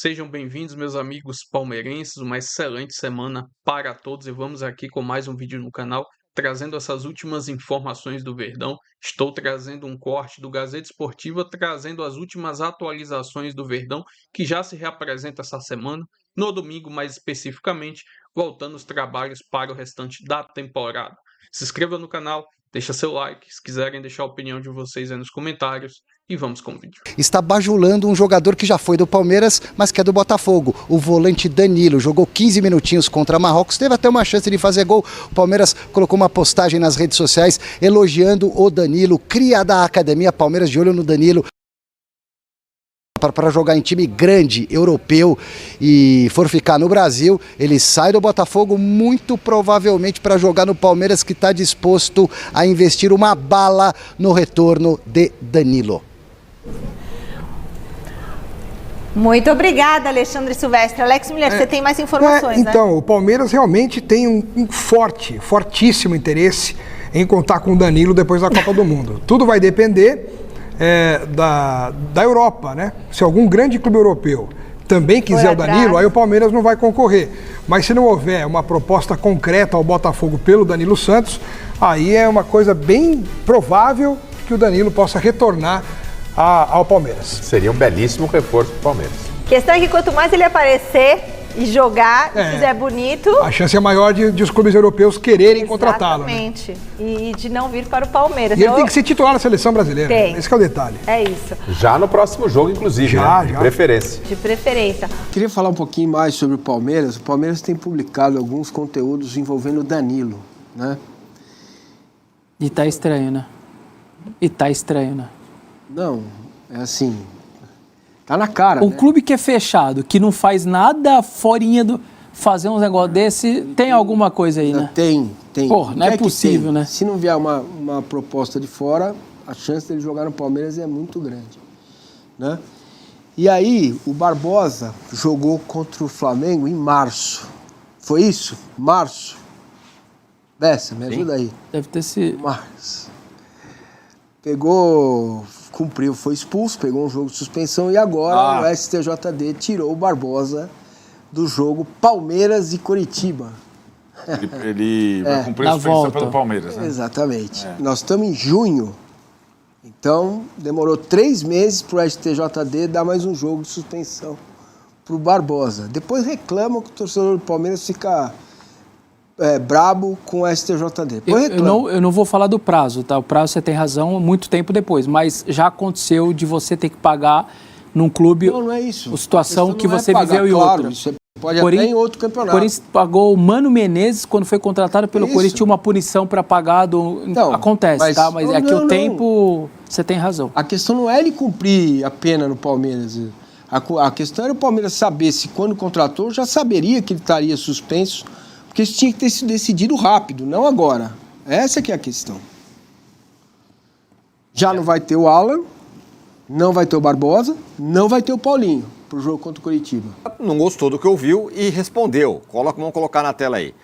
Sejam bem-vindos, meus amigos palmeirenses, uma excelente semana para todos e vamos aqui com mais um vídeo no canal, trazendo essas últimas informações do Verdão. Estou trazendo um corte do Gazeta Esportiva, trazendo as últimas atualizações do Verdão, que já se reapresenta essa semana, no domingo mais especificamente, voltando os trabalhos para o restante da temporada. Se inscreva no canal, deixa seu like, se quiserem deixar a opinião de vocês aí nos comentários. E vamos com o vídeo. Está bajulando um jogador que já foi do Palmeiras, mas que é do Botafogo, o volante Danilo. Jogou 15 minutinhos contra Marrocos, teve até uma chance de fazer gol. O Palmeiras colocou uma postagem nas redes sociais elogiando o Danilo, cria da academia. Palmeiras de olho no Danilo para jogar em time grande, europeu, e for ficar no Brasil, ele sai do Botafogo muito provavelmente para jogar no Palmeiras, que está disposto a investir uma bala no retorno de Danilo. Muito obrigada, Alexandre Silvestre. Alex Miller, você tem mais informações, né? Então, o Palmeiras realmente tem um fortíssimo interesse em contar com o Danilo depois da Copa do Mundo. Tudo vai depender da Europa, né? Se algum grande clube europeu também quiser o Danilo, aí o Palmeiras não vai concorrer. Mas se não houver uma proposta concreta ao Botafogo pelo Danilo Santos, aí é uma coisa bem provável que o Danilo possa retornar ao Palmeiras. Seria um belíssimo reforço para o Palmeiras. A questão é que quanto mais ele aparecer e jogar, e fizer bonito... A chance é maior de os clubes europeus quererem contratá-lo. Exatamente. Né? E de não vir para o Palmeiras. E ele tem que ser titular na seleção brasileira. Tem. Esse é o detalhe. É isso. Já no próximo jogo, inclusive, já. De preferência. De preferência. Queria falar um pouquinho mais sobre o Palmeiras. O Palmeiras tem publicado alguns conteúdos envolvendo o Danilo, né? E tá estranho, né? Não, é assim... Tá na cara, Um clube que é fechado, que não faz nada forinha do... Fazer um negócio desse, tem alguma coisa aí, né? Tem. Porra, não é possível, né? Se não vier uma proposta de fora, a chance dele jogar no Palmeiras é muito grande, né? E aí, o Barbosa jogou contra o Flamengo em março. Foi isso? Março? Bessa, me ajuda aí. Deve ter sido... Março. Cumpriu, foi expulso, pegou um jogo de suspensão e agora o STJD tirou o Barbosa do jogo Palmeiras e Coritiba. Ele vai cumprir a suspensão pelo Palmeiras, né? Exatamente. Nós estamos em junho, então demorou 3 meses para o STJD dar mais um jogo de suspensão para o Barbosa. Depois reclamam que o torcedor do Palmeiras fica... brabo com o STJD. Eu não vou falar do prazo, tá? O prazo, você tem razão, muito tempo depois, mas já aconteceu de você ter que pagar num clube... Não é isso. A situação que você viveu em claro, outro. Você pode até em outro campeonato. Corinthians pagou o Mano Menezes quando foi contratado pelo Corinthians, tinha uma punição para pagar do... Então, acontece, tá? Mas é que o tempo... Você tem razão. A questão não é ele cumprir a pena no Palmeiras. A questão era o Palmeiras saber se quando contratou já saberia que ele estaria suspenso. Porque isso tinha que ter sido decidido rápido, não agora. Essa que é a questão. Já não vai ter o Alan, não vai ter o Barbosa, não vai ter o Paulinho para o jogo contra o Coritiba. Não gostou do que ouviu e respondeu. Vamos colocar na tela aí.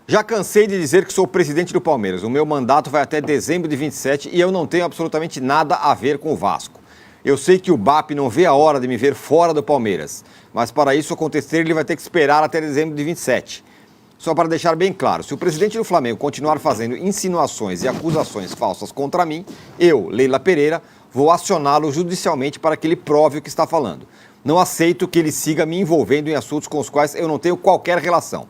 Já cansei de dizer que sou presidente do Palmeiras. O meu mandato vai até dezembro de 27 e eu não tenho absolutamente nada a ver com o Vasco. Eu sei que o BAP não vê a hora de me ver fora do Palmeiras, mas para isso acontecer ele vai ter que esperar até dezembro de 27. Só para deixar bem claro, se o presidente do Flamengo continuar fazendo insinuações e acusações falsas contra mim, eu, Leila Pereira, vou acioná-lo judicialmente para que ele prove o que está falando. Não aceito que ele siga me envolvendo em assuntos com os quais eu não tenho qualquer relação.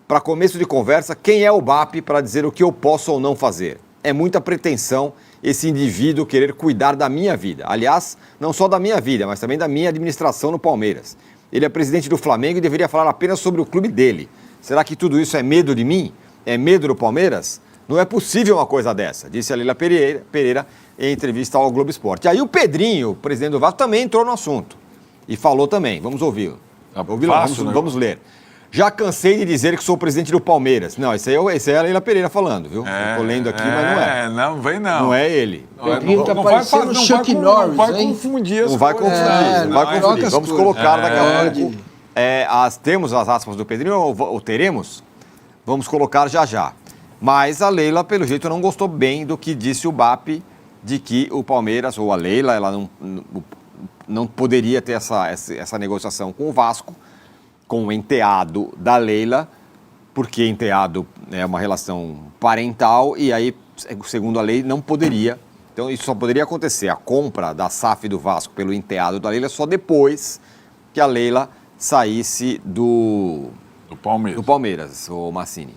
Para começo de conversa, quem é o BAP para dizer o que eu posso ou não fazer? É muita pretensão esse indivíduo querer cuidar da minha vida. Aliás, não só da minha vida, mas também da minha administração no Palmeiras. Ele é presidente do Flamengo e deveria falar apenas sobre o clube dele. Será que tudo isso é medo de mim? É medo do Palmeiras? Não é possível uma coisa dessa, disse a Leila Pereira em entrevista ao Globo Esporte. Aí o Pedrinho, o presidente do Vasco, também entrou no assunto e falou também. Vamos ouvi-lo. Vamos ler. Já cansei de dizer que sou presidente do Palmeiras. Não, esse é a Leila Pereira falando, viu? Estou lendo aqui, mas não é. Não vem não. Não é ele. Não vai confundir as Não vai confundir. Vamos colocar daqui a pouco. Temos as aspas do Pedrinho ou teremos? Vamos colocar já. Mas a Leila, pelo jeito, não gostou bem do que disse o BAP de que o Palmeiras, ou a Leila, não poderia ter essa negociação com o Vasco, com o enteado da Leila, porque enteado é uma relação parental e aí, segundo a lei, não poderia. Então, isso só poderia acontecer, a compra da SAF do Vasco pelo enteado da Leila, só depois que a Leila saísse do Palmeiras, o Massini.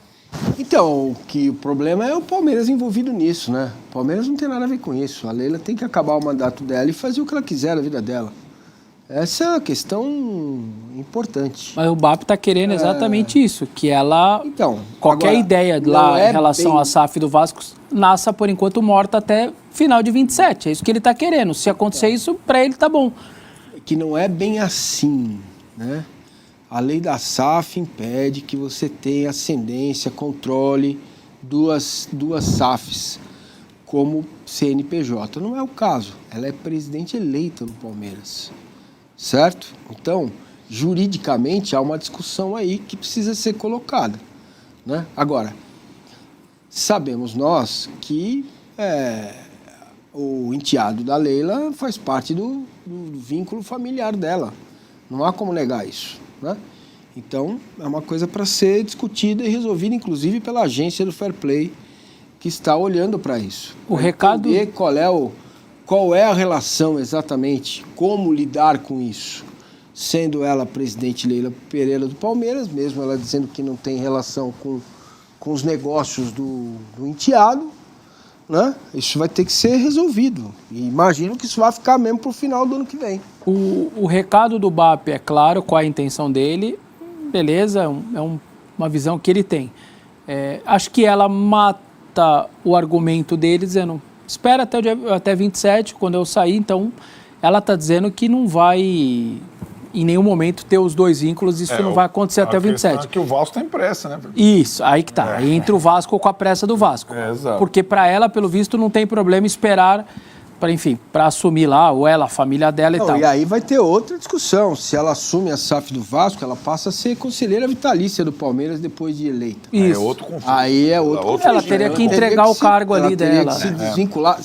Então, o problema é o Palmeiras envolvido nisso, né? O Palmeiras não tem nada a ver com isso. A Leila tem que acabar o mandato dela e fazer o que ela quiser na vida dela. Essa é uma questão importante. Mas o BAP está querendo exatamente isso, que ela, qualquer agora, ideia lá em relação à SAF do Vasco, nasça por enquanto morta até final de 27. É isso que ele está querendo. Se acontecer isso, para ele tá bom. Que não é bem assim, né? A lei da SAF impede que você tenha ascendência, controle duas SAFs como CNPJ. Não é o caso. Ela é presidente eleita no Palmeiras. Certo? Então, juridicamente, há uma discussão aí que precisa ser colocada, né? Agora, sabemos nós que o enteado da Leila faz parte do vínculo familiar dela. Não há como negar isso, né? Então, é uma coisa para ser discutida e resolvida, inclusive, pela agência do Fair Play, que está olhando para isso. O recado... Entender qual é a relação exatamente, como lidar com isso. Sendo ela a presidente Leila Pereira do Palmeiras, mesmo ela dizendo que não tem relação com os negócios do enteado, né? Isso vai ter que ser resolvido. E imagino que isso vai ficar mesmo para o final do ano que vem. O recado do BAP é claro, qual é a intenção dele, beleza, uma visão que ele tem. Acho que ela mata o argumento dele dizendo... Espera até 27, quando eu sair. Então, ela está dizendo que não vai, em nenhum momento, ter os dois vínculos. Isso não vai acontecer até 27. É que o Vasco tem pressa, né? Isso, aí que tá. Entre o Vasco com a pressa do Vasco. Exato. Porque para ela, pelo visto, não tem problema esperar, para assumir lá, ou ela, a família dela e tal. E aí vai ter outra discussão. Se ela assume a SAF do Vasco, ela passa a ser conselheira vitalícia do Palmeiras depois de eleita. Isso. É outro conflito. Aí é outro conflito. Ela teria que entregar o cargo ali dela. Ela teria que se desvincular.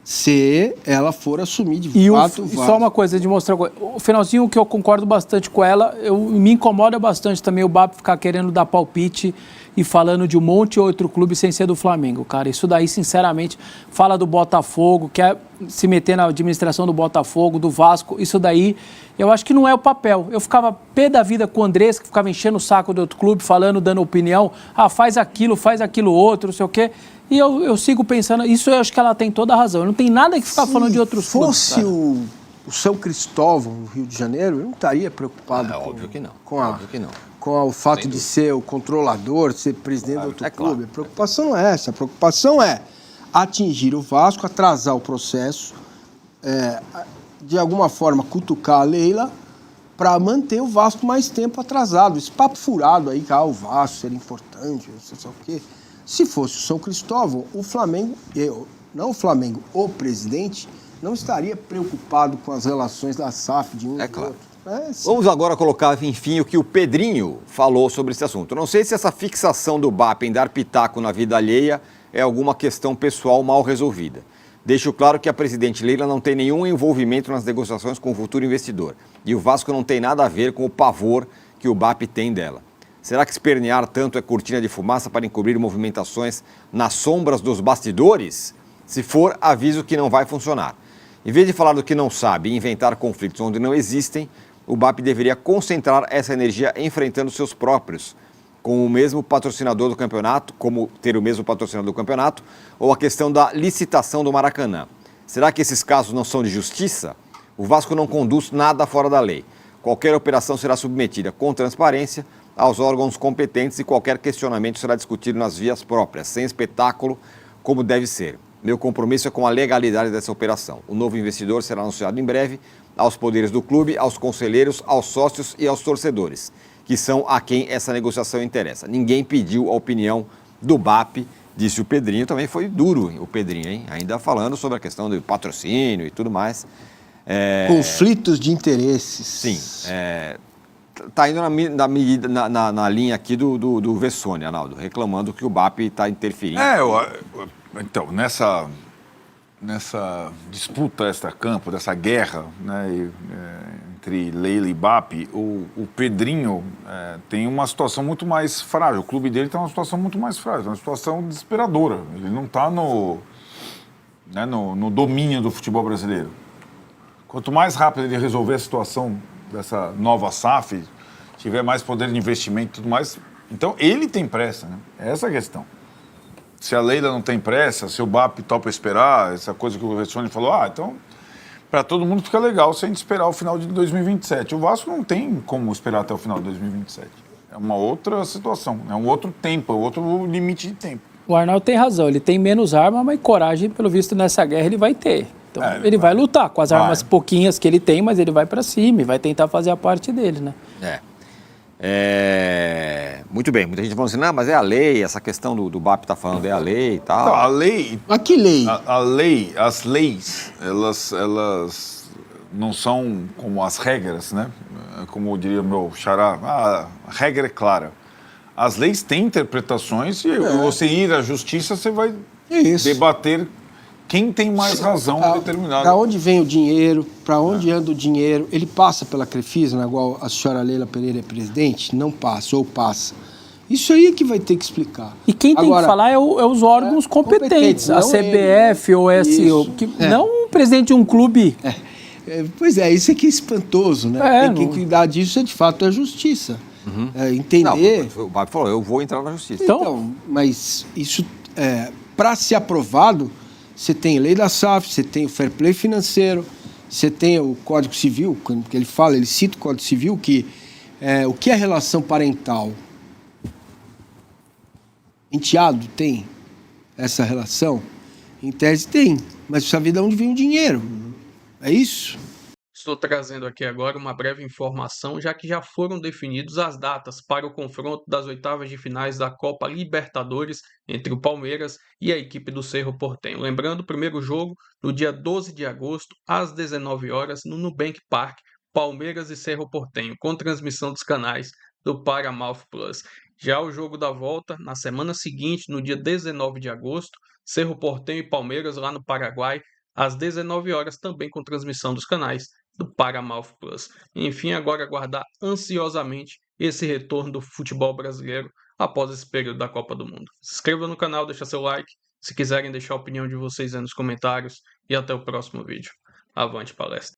Se ela for assumir de fato o Vasco. E só uma coisa, de mostrar... O finalzinho que eu concordo bastante com ela, me incomoda bastante também o BAP ficar querendo dar palpite e falando de um monte de outro clube sem ser do Flamengo, cara. Isso daí, sinceramente, fala do Botafogo, quer se meter na administração do Botafogo, do Vasco, isso daí, eu acho que não é o papel. Eu ficava pé da vida com o Andrés, que ficava enchendo o saco do outro clube, falando, dando opinião, faz aquilo outro, não sei o quê. E eu sigo pensando, isso eu acho que ela tem toda a razão. Não tem nada que ficar falando de outros clubes. Se fosse o São Cristóvão, no Rio de Janeiro, eu não estaria preocupado óbvio que não. Com o fato de ser o controlador, de ser presidente do outro clube. A preocupação não é essa. A preocupação é atingir o Vasco, atrasar o processo, de alguma forma cutucar a Leila para manter o Vasco mais tempo atrasado. Esse papo furado aí, que o Vasco seria importante, não sei o quê. Se fosse o São Cristóvão, o Flamengo, o presidente, não estaria preocupado com as relações da SAF de um e do outro. Vamos agora colocar, enfim, o que o Pedrinho falou sobre esse assunto. Não sei se essa fixação do BAP em dar pitaco na vida alheia é alguma questão pessoal mal resolvida. Deixo claro que a presidente Leila não tem nenhum envolvimento nas negociações com o futuro investidor. E o Vasco não tem nada a ver com o pavor que o BAP tem dela. Será que espernear tanto é cortina de fumaça para encobrir movimentações nas sombras dos bastidores? Se for, aviso que não vai funcionar. Em vez de falar do que não sabe e inventar conflitos onde não existem, o BAP deveria concentrar essa energia enfrentando seus próprios, com o mesmo patrocinador do campeonato, como ter o mesmo patrocinador do campeonato, ou a questão da licitação do Maracanã. Será que esses casos não são de justiça? O Vasco não conduz nada fora da lei. Qualquer operação será submetida com transparência aos órgãos competentes e qualquer questionamento será discutido nas vias próprias, sem espetáculo, como deve ser. Meu compromisso é com a legalidade dessa operação. O novo investidor será anunciado em breve aos poderes do clube, aos conselheiros, aos sócios e aos torcedores, que são a quem essa negociação interessa. Ninguém pediu a opinião do BAP, disse o Pedrinho. Também foi duro o Pedrinho, hein? Ainda falando sobre a questão do patrocínio e tudo mais. Conflitos de interesses. Sim. Está indo na linha aqui do Vessone, Arnaldo, reclamando que o BAP está interferindo. Então, nessa disputa extra-campo, dessa guerra, né, entre Leila e Bapi, o Pedrinho tem uma situação muito mais frágil. O clube dele tem uma situação muito mais frágil, uma situação desesperadora. Ele não está no domínio do futebol brasileiro. Quanto mais rápido ele resolver a situação dessa nova SAF, tiver mais poder de investimento e tudo mais, então ele tem pressa, né? É essa a questão. Se a Leila não tem pressa, se o BAP topa esperar, essa coisa que o Vessone falou, então, para todo mundo fica legal se a gente esperar o final de 2027. O Vasco não tem como esperar até o final de 2027. É uma outra situação, é um outro tempo, é outro limite de tempo. O Arnaldo tem razão, ele tem menos arma, mas coragem, pelo visto, nessa guerra ele vai ter. Então, ele vai lutar com as armas pouquinhas que ele tem, mas ele vai para cima e vai tentar fazer a parte dele, né? Muito bem, muita gente falando assim, não, mas é a lei, essa questão do BAP tá falando, é a lei e tal. Não, a lei... Mas que lei? As leis, elas não são como as regras, né? Como diria o meu xará, a regra é clara. As leis têm interpretações e você ir à justiça, você vai debater quem tem mais razão em determinado. Para onde vem o dinheiro, para onde anda o dinheiro, ele passa pela Crefisa, igual a senhora Leila Pereira é presidente? Não passa, ou passa. Isso aí é que vai ter que explicar. E quem tem que falar é os órgãos competentes, a CBF ou SO, não o presidente de um clube. Pois é, isso aqui é espantoso, né? Quem cuidar disso é de fato a justiça. Entender... Não, o BAP falou, eu vou entrar na justiça. Então, mas isso, para ser aprovado, você tem lei da SAF, você tem o fair play financeiro, você tem o Código Civil, que ele fala, ele cita o Código Civil, que o que é relação parental? Enteado tem essa relação? Em tese tem, mas precisa ver de onde vem o dinheiro. É isso? Estou trazendo aqui agora uma breve informação, já que já foram definidas as datas para o confronto das oitavas de finais da Copa Libertadores entre o Palmeiras e a equipe do Cerro Porteño. Lembrando, o primeiro jogo no dia 12 de agosto, às 19 horas, no Nubank Park, Palmeiras e Cerro Porteño, com transmissão dos canais do Paramount Plus. Já o jogo da volta, na semana seguinte, no dia 19 de agosto, Cerro Porteño e Palmeiras lá no Paraguai, às 19 horas, também com transmissão dos canais do Paramount Plus. Enfim, agora aguardar ansiosamente esse retorno do futebol brasileiro após esse período da Copa do Mundo. Se inscreva no canal, deixa seu like, se quiserem deixar a opinião de vocês aí nos comentários e até o próximo vídeo. Avante palestra!